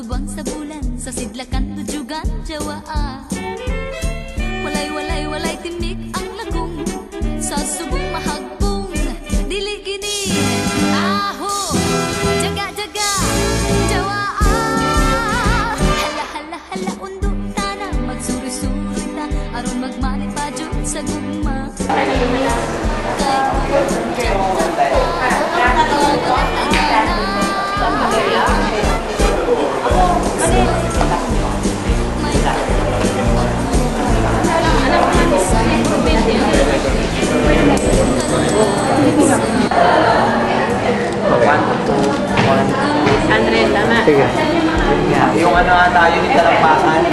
subang sa bulan, sa sidlakan tujugan jawaa. Walay timik ang lagong, sa subong mahagbong, dili gini aho, jaga jawaa. Hala undo tana, magsuri-suri ta, aron magmanit pa jud sa gugma. Andre, tama. Sige. Yung ano tayo ni Talampakan.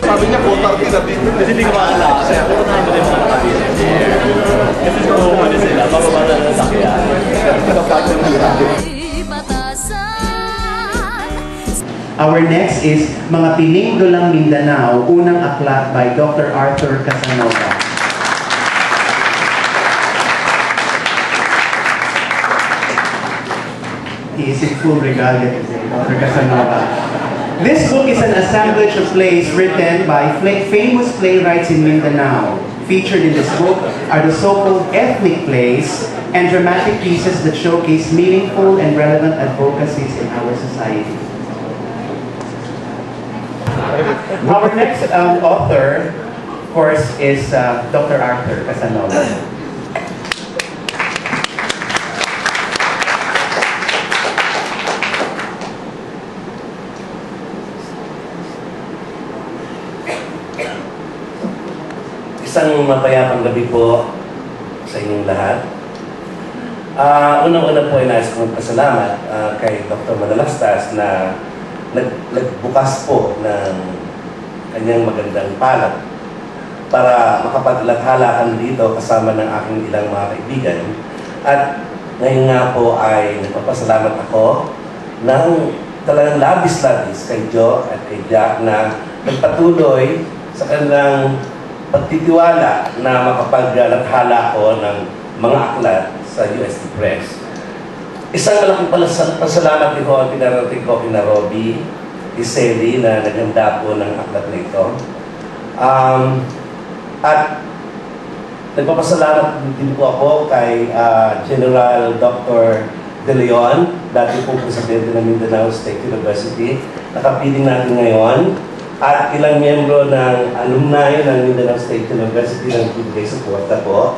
Sabi niya, putar din natin. Kasi hindi ko maalala. Kasi ako na hindi mo nakakabili. Kasi kung umali sila, bababa na ng sakyan. Our next is Mga Piling Dulang Mindanao, unang aklat by Dr. Arthur Casanova. He is in full regalia today, Dr. Casanova. This book is an assemblage of plays written by famous playwrights in Mindanao. Featured in this book are the so-called ethnic plays and dramatic pieces that showcase meaningful and relevant advocacies in our society. Our next author, of course, is Dr. Arthur Casanova. Isang mapayapang gabi po sa inyong lahat. Unang-una po ay nais kong magpasalamat kay Dr. Madalastas na nagbukas po ng kanyang magandang palat para makapaglathala kami dito kasama ng aking ilang mga kaibigan. At ngayon nga po ay nagpapasalamat ako ng talagang labis-labis kay Joe at kay Jack na nagpatuloy sa kanilang pagtitiwala na makapaglathala ko ng mga aklat sa UST Press. Isang malaking pasalamat din ko ang pinarating ko kina Robbie Iseli na naghanda po ng aklat na ito. At nagpapasalamat din po ako kay General Dr. De Leon, dati po presidente ng Mindanao State University. Nakapiling natin ngayon. At ilang miyembro ng alumni ng Mindanao State University ng bibigay suporta po.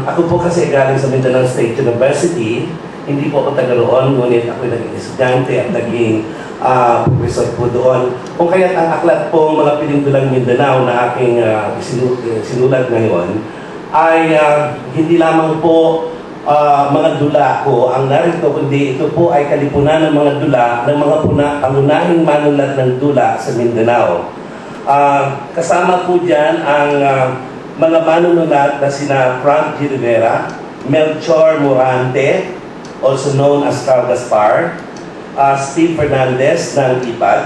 Ako po kasi galing sa Mindanao State University, hindi po ako taga roon, ngunit ako naging estudyante at naging professor po doon. Kung kaya't ang aklat po Mga Piling Dulang Mindanao na aking sinulat ngayon ay hindi lamang po mga dula ko ang narito, kundi ito po ay kalipunan ng mga dula ng mga pangunahing manulat ng dula sa Mindanao. Kasama po dyan ang mga manunulat na sina Frank G. Rivera, Melchor Morante, also known as Carl Gaspar, Steve Fernandez ng IPAD,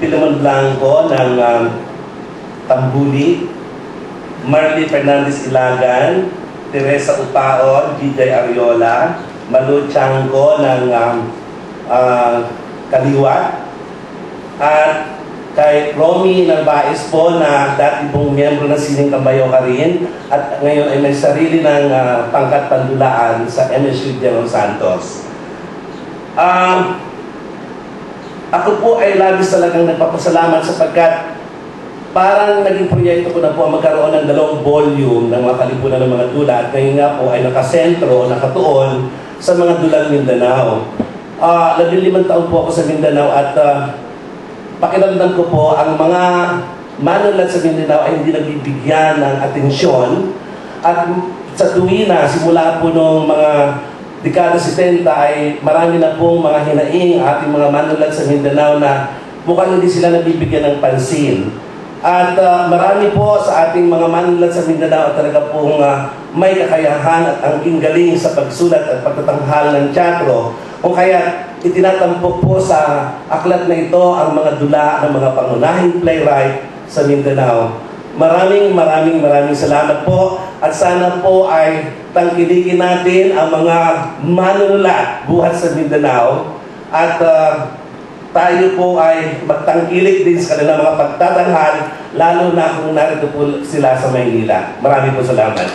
Philemon Blanco ng Tambuli, Marley Fernandez Ilagan, Teresa Upaon, Gijay Ariola, Malu Chango ng Kaliwat, at kay Romy Narvaez po na dati pong miyembro ng Sining Cambayo ka rin at ngayon ay may sarili ng pangkat pandulaan sa MSU General Santos. Ako po ay labis talagang nagpapasalamat sapagkat parang naging proyekto ko na po magkaroon ng 2 volume ng mga kalipunan ng mga dula at ngayon nga po ay nakasentro, nakatuon sa mga dulang Mindanao. 15 taon po ako sa Mindanao at pakiramdam ko po ang mga manulat sa Mindanao ay hindi nagbibigyan ng atensyon at sa tuwina, simula po noong mga dekada 70 ay marami na pong mga hinaing ating mga manulat sa Mindanao na mukhang hindi sila nabibigyan ng pansin. At marami po sa ating mga manunulat sa Mindanao talaga pong may kakayahan at ang galing sa pagsulat at pagtatanghal ng teatro. Kung kaya itinatampok po sa aklat na ito ang mga dula ng mga pangunahing playwright sa Mindanao. Maraming salamat po at sana po ay tangkilikin natin ang mga manunulat buhat sa Mindanao at tayo po ay magtangkilik din sa kanilang mga pagtatanghal, lalo na kung narito po sila sa Maynila. Maraming po salamat.